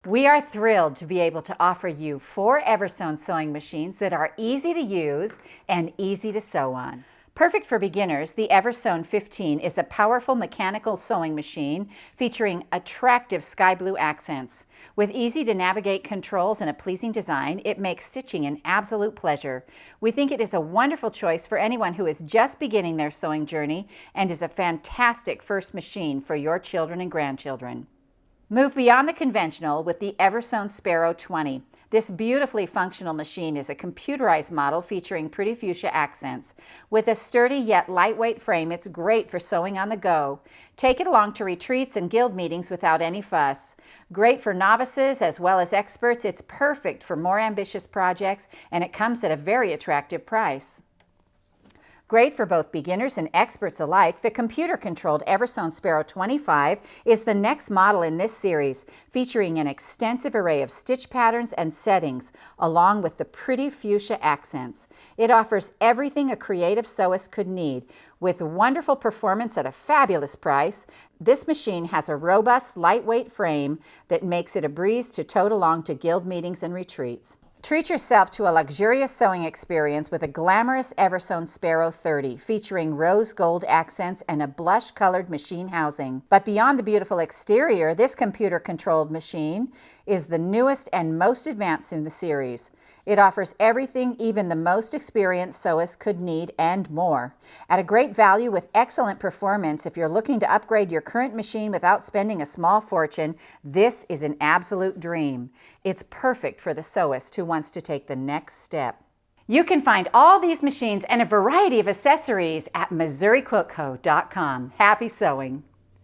We are thrilled to be able to offer you 4 EverSewn sewing machines that are easy to use and easy to sew on. Perfect for beginners, the EverSewn 15 is a powerful mechanical sewing machine featuring attractive sky blue accents. With easy to navigate controls and a pleasing design, it makes stitching an absolute pleasure. We think it is a wonderful choice for anyone who is just beginning their sewing journey and is a fantastic first machine for your children and grandchildren. Move beyond the conventional with the EverSewn Sparrow 20. This beautifully functional machine is a computerized model featuring pretty fuchsia accents. With a sturdy yet lightweight frame, it's great for sewing on the go. Take it along to retreats and guild meetings without any fuss. Great for novices as well as experts, it's perfect for more ambitious projects, and it comes at a very attractive price. Great for both beginners and experts alike, the computer-controlled EverSewn Sparrow 25 is the next model in this series, featuring an extensive array of stitch patterns and settings, along with the pretty fuchsia accents. It offers everything a creative sewist could need. With wonderful performance at a fabulous price, this machine has a robust, lightweight frame that makes it a breeze to tote along to guild meetings and retreats. Treat yourself to a luxurious sewing experience with a glamorous EverSewn Sparrow 30, featuring rose gold accents and a blush-colored machine housing. But beyond the beautiful exterior, this computer-controlled machine is the newest and most advanced in the series. It offers everything even the most experienced sewist could need and more. At a great value with excellent performance, if you're looking to upgrade your current machine without spending a small fortune, this is an absolute dream. It's perfect for the sewist who wants to take the next step. You can find all these machines and a variety of accessories at MissouriQuiltCo.com. Happy sewing!